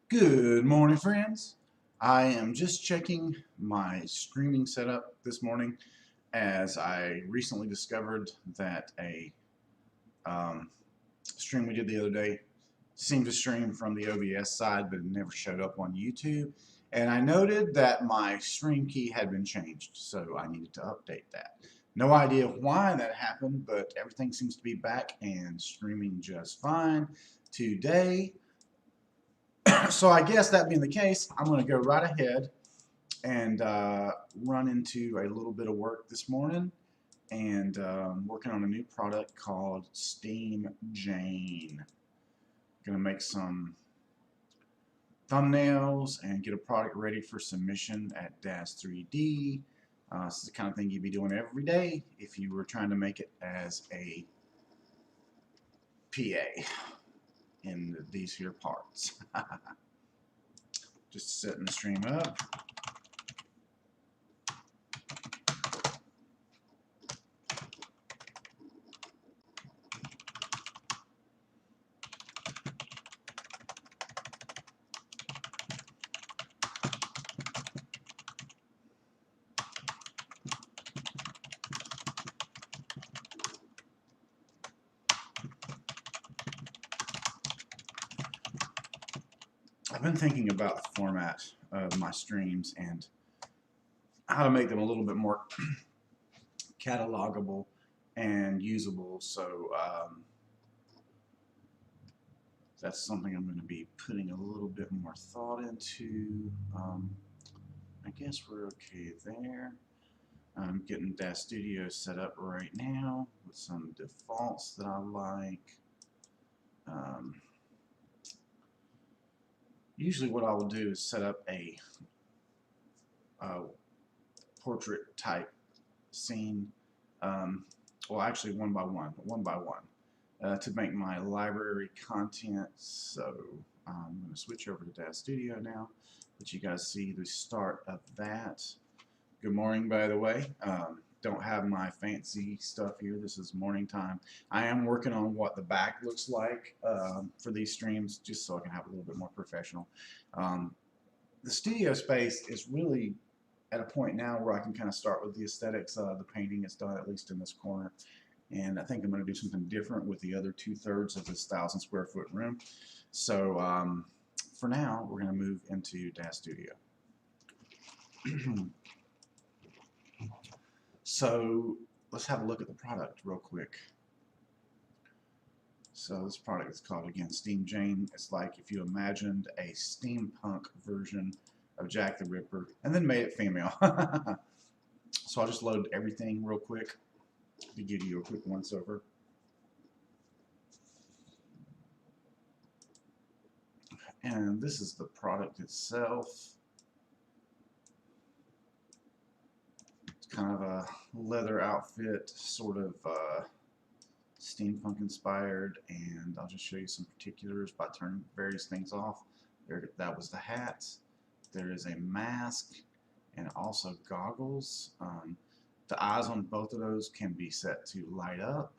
Good morning, friends. I am just checking my streaming setup this morning as I recently discovered that a stream we did the other day seemed to stream from the OBS side, but it never showed up on YouTube. And I noted that my stream key had been changed, so I needed to update that. No idea why that happened, but everything seems to be back and streaming just fine today. So I guess that being the case, I'm going to go right ahead and run into a little bit of work this morning and working on a new product called Steam Jane. Going to make some thumbnails and get a product ready for submission at Disciple3d. This is the kind of thing you'd be doing every day if you were trying to make it as a PA in these here parts. Just setting the stream up. I've been thinking about the format of my streams and how to make them a little bit more catalogable and usable. So that's something I'm going to be putting a little bit more thought into. I guess we're okay there. I'm getting DAS Studio set up right now with some defaults that I like. Usually what I will do is set up a portrait type scene, well actually one by one to make my library content. So I'm going to switch over to DAS Studio now, let you guys see the start of that. Good morning, by the way. Don't have my fancy stuff here. This is morning time. I am working on what the back looks like for these streams, just so I can have a little bit more professional. The studio space is really at a point now where I can kind of start with the aesthetics. The painting is done, at least in this corner, and I think I'm going to do something different with the other 2/3 of this 1,000 square foot room. So for now, we're going to move into DAS Studio. So let's have a look at the product real quick. So this product is called, again, Steam Jane. It's like if you imagined a steampunk version of Jack the Ripper and then made it female. So I'll just load everything real quick to give you a quick once over. And this is the product itself. It's kind of a leather outfit, sort of steampunk inspired, and I'll just show you some particulars by turning various things off. There, that was the hat. There is a mask and also goggles. The eyes on both of those can be set to light up.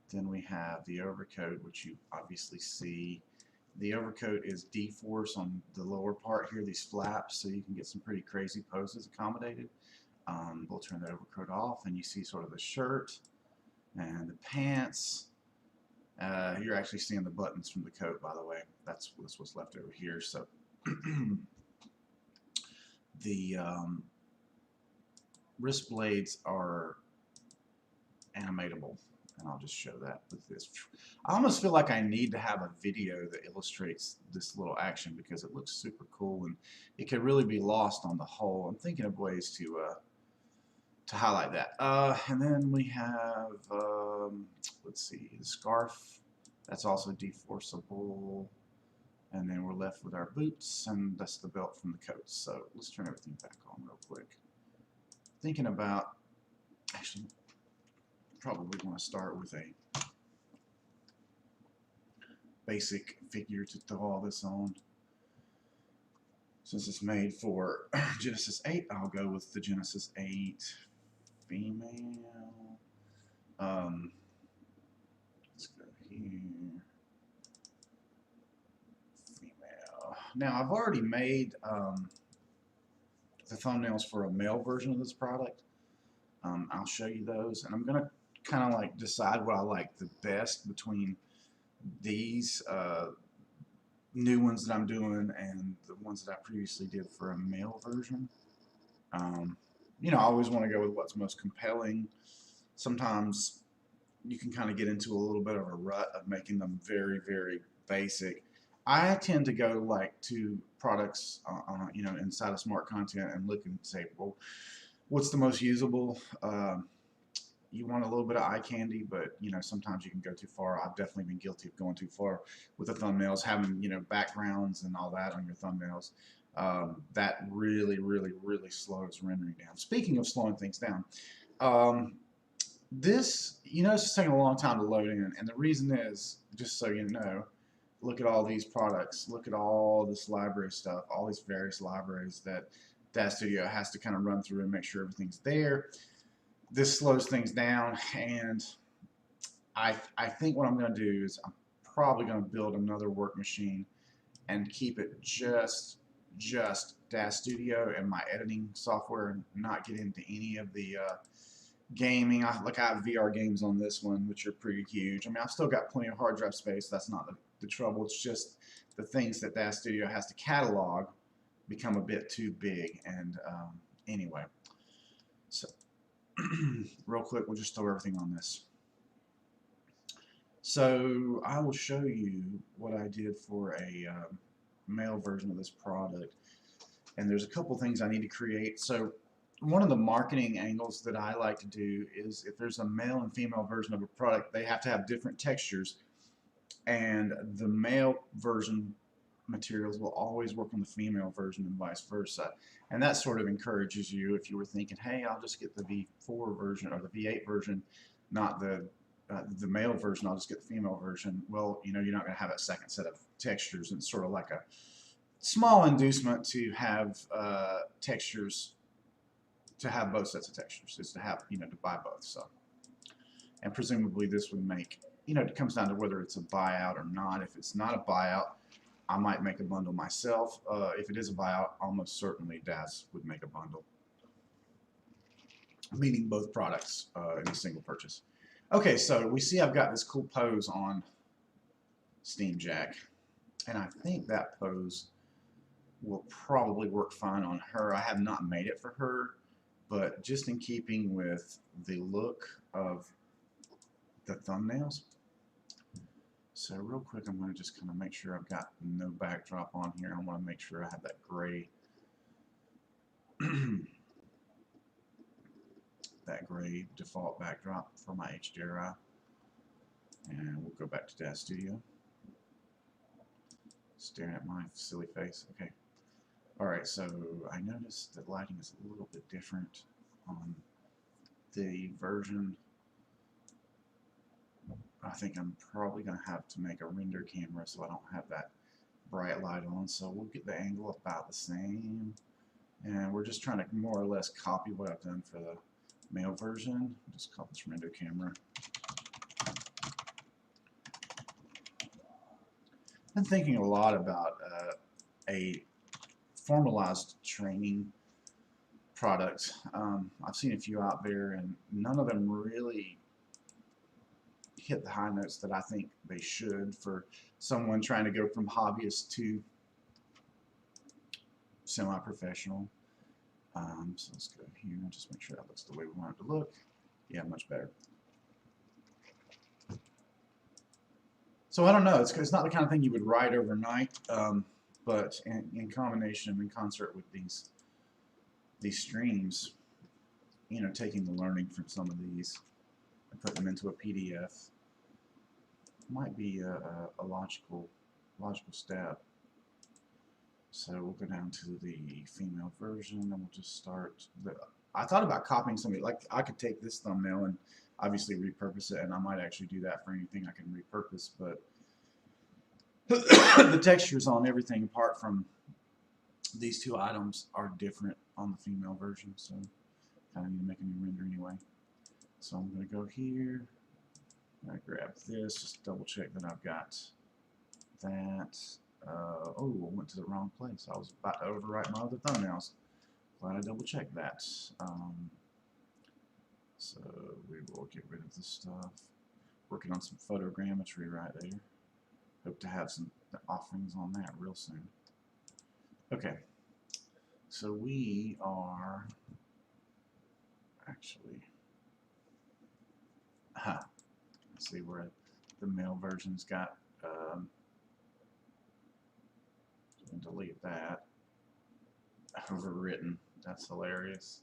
Then we have the overcoat, which you obviously see. The overcoat is D-force on the lower part here, these flaps, so you can get some pretty crazy poses accommodated. We'll turn the overcoat off, and you see sort of the shirt and the pants. You're actually seeing the buttons from the coat, by the way. That's what's left over here. So the wrist blades are animatable, and I'll just show that with this. I almost feel like I need to have a video that illustrates this little action because it looks super cool and it could really be lost on the whole. I'm thinking of ways to highlight that. And then we have, let's see, the scarf. That's also deforceable. And then we're left with our boots, and that's the belt from the coat. So let's turn everything back on real quick. Thinking about, actually, probably want to start with a basic figure to throw all this on. Since it's made for Genesis 8, I'll go with the Genesis 8 female. Let's go here. now I've already made the thumbnails for a male version of this product. I'll show you those, and I'm gonna kind of like decide what I like the best between these new ones that I'm doing and the ones that I previously did for a male version. You know, I always want to go with what's most compelling. Sometimes you can kind of get into a little bit of a rut of making them very, very basic. I tend to go like to products, you know, inside of smart content and look and say, well, what's the most usable? You want a little bit of eye candy, but you know, sometimes you can go too far. I've definitely been guilty of going too far with the thumbnails, having, you know, backgrounds and all that on your thumbnails. That really, really, really slows rendering down. Speaking of slowing things down, this, you know, it's taking a long time to load in, and the reason is, just so you know, look at all these products, look at all this library stuff, all these various libraries that DAZ Studio has to kind of run through and make sure everything's there. This slows things down, and I think what I'm going to do is I'm probably going to build another work machine and keep it just DAZ Studio and my editing software, and not get into any of the gaming. I have VR games on this one, which are pretty huge. I mean, I've still got plenty of hard drive space. That's not the trouble. It's just the things that DAZ Studio has to catalog become a bit too big. And anyway, so real quick, we'll just throw everything on this. So I will show you what I did for a male version of this product. And there's a couple things I need to create. So one of the marketing angles that I like to do is, if there's a male and female version of a product, they have to have different textures. And the male version materials will always work on the female version and vice versa. And that sort of encourages you, if you were thinking, hey, I'll just get the V4 version or the V8 version, not the male version, I'll just get the female version. Well, you know, you're not going to have a second set of textures, and it's sort of like a small inducement to have textures, to have both sets of textures, is to have, you know, to buy both. So, and presumably this would make, you know, it comes down to whether it's a buyout or not. If it's not a buyout, I might make a bundle myself. If it is a buyout, almost certainly DAZ would make a bundle, meaning both products in a single purchase. Okay, so we see I've got this cool pose on Steam Jack, and I think that pose will probably work fine on her. I have not made it for her, but just in keeping with the look of the thumbnails. So real quick, I'm going to just kind of make sure I've got no backdrop on here. I want to make sure I have that gray that gray default backdrop for my HDRI. And we'll go back to DAZ Studio. Staring at my silly face. Okay. Alright, so I noticed that lighting is a little bit different on the version. I think I'm probably going to have to make a render camera so I don't have that bright light on. So we'll get the angle about the same. And we're just trying to more or less copy what I've done for the male version. Just call this render camera. I've been thinking a lot about a formalized training product. I've seen a few out there, and none of them really hit the high notes that I think they should for someone trying to go from hobbyist to semi-professional. So let's go here and just make sure that looks the way we want it to look. Yeah, much better. So I don't know, it's not the kind of thing you would write overnight, but in combination, in concert with these streams, you know, taking the learning from some of these and put them into a PDF might be a logical step. So we'll go down to the female version, and we'll just start. I thought about copying somebody. Like, I could take this thumbnail and obviously repurpose it, and I might actually do that for anything I can repurpose. But the textures on everything apart from these two items are different on the female version, so kind of need to make a new render anyway. So I'm going to go here. I grab this, just double check that I've got that. Oh, I went to the wrong place. I was about to overwrite my other thumbnails. Glad I double checked that. So we will get rid of this stuff. Working on some photogrammetry right there. Hope to have some offerings on that real soon. Okay, so we are actually, let's see where the male version's got, delete that, overwritten, that's hilarious.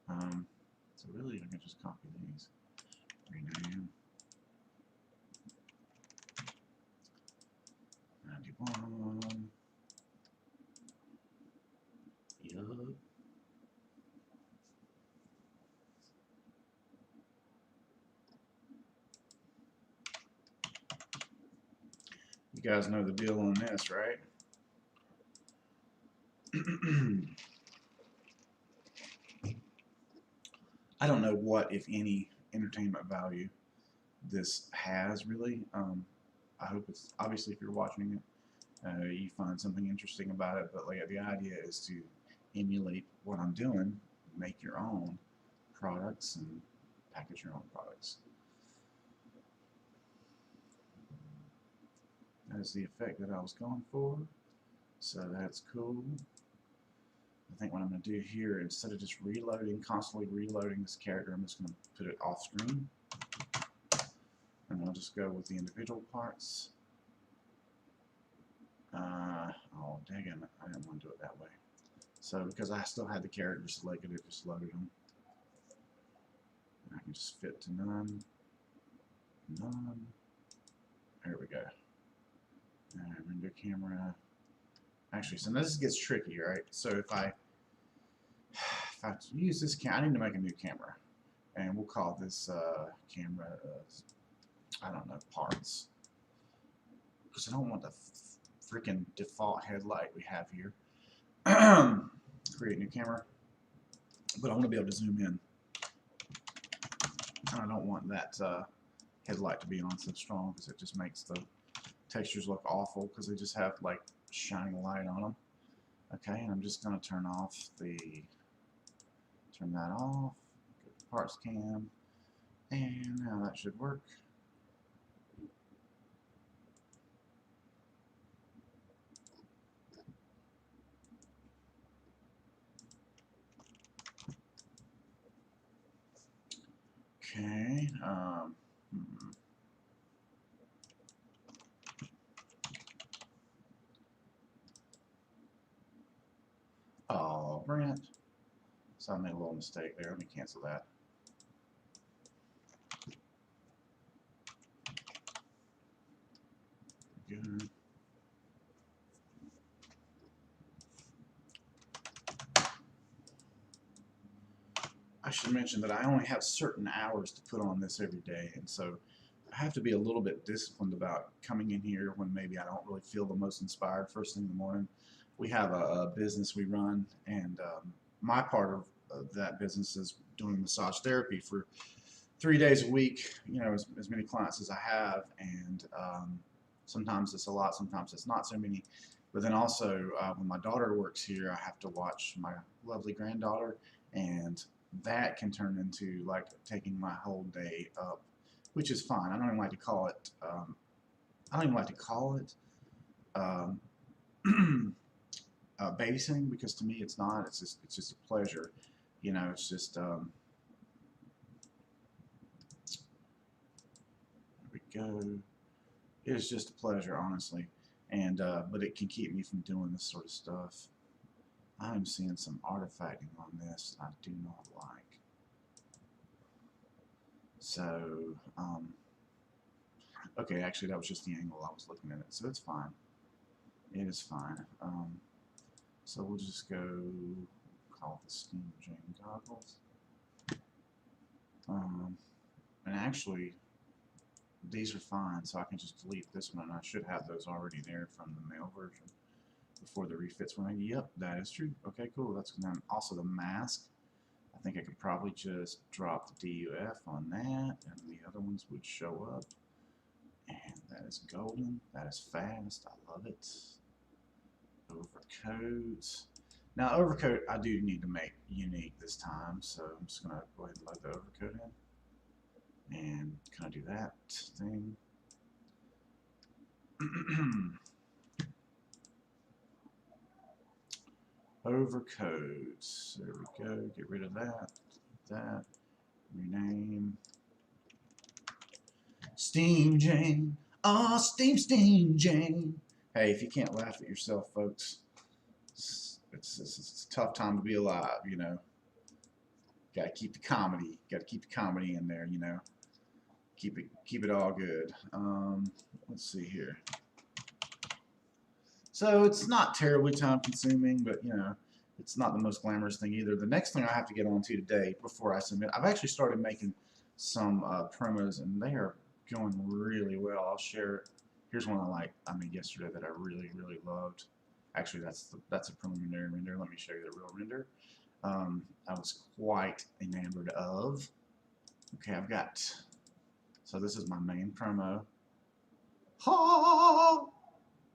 So really I can just copy these, rename, 91, yup. You guys know the deal on this, right? I don't know what, if any, entertainment value this has really. I hope it's, obviously if you're watching it, you find something interesting about it, but like the idea is to emulate what I'm doing, make your own products and package your own products. That is the effect that I was going for, so that's cool. I think what I'm going to do here, instead of just reloading, constantly reloading this character, I'm just going to put it off screen. And I'll just go with the individual parts. Oh, dang it, I didn't want to do it that way. So because I still had the character selected, it just loaded them. And I can just fit to none. None. There we go. Render camera. Actually, so now this gets tricky, right? So if I use this camera, I need to make a new camera. And we'll call this camera, I don't know, parts. Because I don't want the freaking default headlight we have here. Create new camera. But I want to be able to zoom in. And I don't want that headlight to be on so strong because it just makes the textures look awful because they just have like shining light on them. Okay, and I'm just going to turn that off, go to parts cam, and now that should work. Okay, Oh, Brent. So I made a little mistake there. Let me cancel that. Good. I should mention that I only have certain hours to put on this every day, and so I have to be a little bit disciplined about coming in here when maybe I don't really feel the most inspired first thing in the morning. We have a business we run, and my part of that business is doing massage therapy for 3 days a week, you know, as many clients as I have, and sometimes it's a lot, sometimes it's not so many. But then also, when my daughter works here, I have to watch my lovely granddaughter, and that can turn into like taking my whole day up, which is fine. I don't even like to call it. I don't even like to call it babysitting, because to me it's not. It's just a pleasure. You know, it's just. There we go. It is just a pleasure, honestly, and but it can keep me from doing this sort of stuff. I'm seeing some artifacting on this I do not like. So, okay, actually that was just the angle I was looking at it, so it's fine. It is fine. So we'll just go call the Steam Jane goggles. And actually, these are fine, so I can just delete this one, and I should have those already there from the male version before the refits were made. Yep, that is true. Okay, cool. That's good. Also the mask. I think I could probably just drop the DUF on that, and the other ones would show up. And that is golden. That is fast. I love it. Overcoat. Now, overcoat, I do need to make unique this time, so I'm just going to go ahead and load the overcoat in. And can I do that thing? Overcoats. There we go. Get rid of that. That. Rename. Steam Jane. Ah, Steam Jane. Hey, if you can't laugh at yourself, folks, it's a tough time to be alive, you know. Got to keep the comedy. Got to keep the comedy in there, you know. Keep it all good. Let's see here. So it's not terribly time consuming, but you know, it's not the most glamorous thing either. The next thing I have to get onto today before I submit, I've actually started making some promos, and they are going really well. I'll share it. Here's one I made yesterday that I really loved. Actually, that's a preliminary render. Let me show you the real render. I was quite enamored of. Okay, I've got. So this is my main promo. Ha!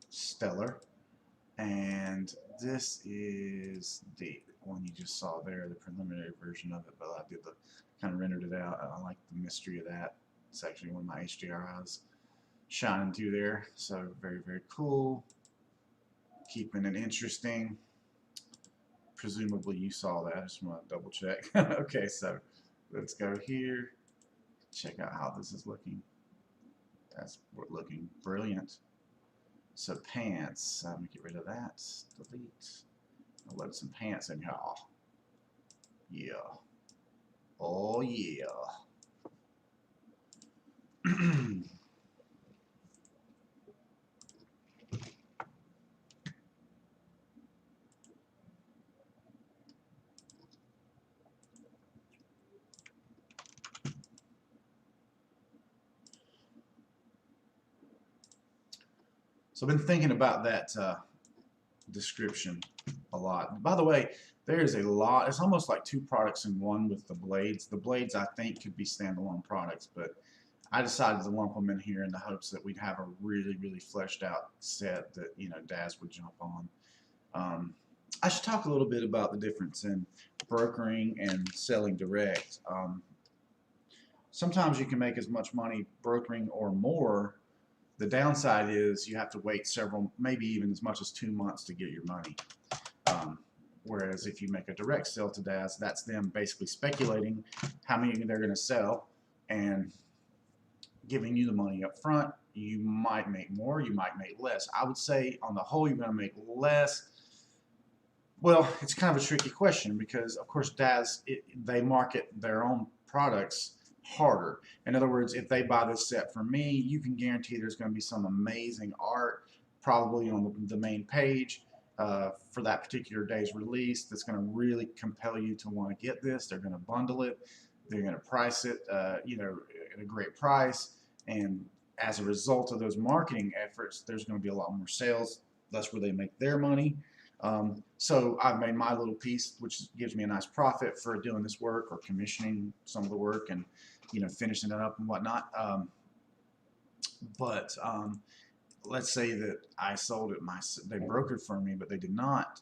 Stellar. And this is the one you just saw there, the preliminary version of it, but I did kind of rendered it out. I like the mystery of that. It's actually one of my HDRIs shining through there. So very cool. Keeping it interesting. Presumably you saw that. I just want to double check. Okay, so let's go here. Check out how this is looking. That's looking brilliant. So pants, I'm gonna get rid of that. Delete. I'll load some pants in here. Yeah. Oh yeah. So I've been thinking about that description a lot. By the way, there is a lot. It's almost like two products in one with the blades. The blades, I think, could be standalone products, but I decided to lump them in here in the hopes that we'd have a really fleshed out set that, you know, Daz would jump on. I should talk a little bit about the difference in brokering and selling direct. Sometimes you can make as much money brokering or more. The downside is you have to wait several, maybe even as much as 2 months to get your money. Whereas if you make a direct sale to Daz, that's them basically speculating how many they're going to sell and giving you the money up front. You might make more, you might make less. I would say on the whole you're going to make less. Well, it's kind of a tricky question because of course Daz, they market their own products harder. In other words, if they buy this set from me, you can guarantee there's going to be some amazing art probably on the main page for that particular day's release that's going to really compel you to want to get this. They're going to bundle it. They're going to price it, you know, at a great price. And as a result of those marketing efforts, there's going to be a lot more sales. That's where they make their money. So I've made my little piece, which gives me a nice profit for doing this work or commissioning some of the work and, you know, finishing it up and whatnot. Let's say that I sold it, they brokered for me, but they did not,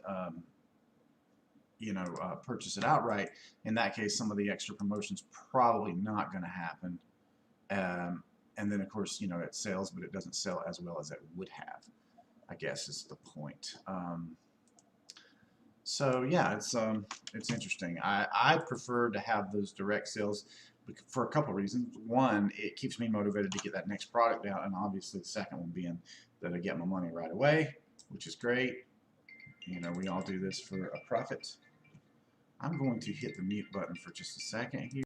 you know, purchase it outright. In that case, some of the extra promotions probably not going to happen. And then, of course, you know, it sells, but it doesn't sell as well as it would have, I guess is the point. So yeah, it's interesting. I prefer to have those direct sales for a couple of reasons. One, it keeps me motivated to get that next product out, and obviously the second one being that I get my money right away, which is great. You know, we all do this for a profit. I'm going to hit the mute button for just a second here.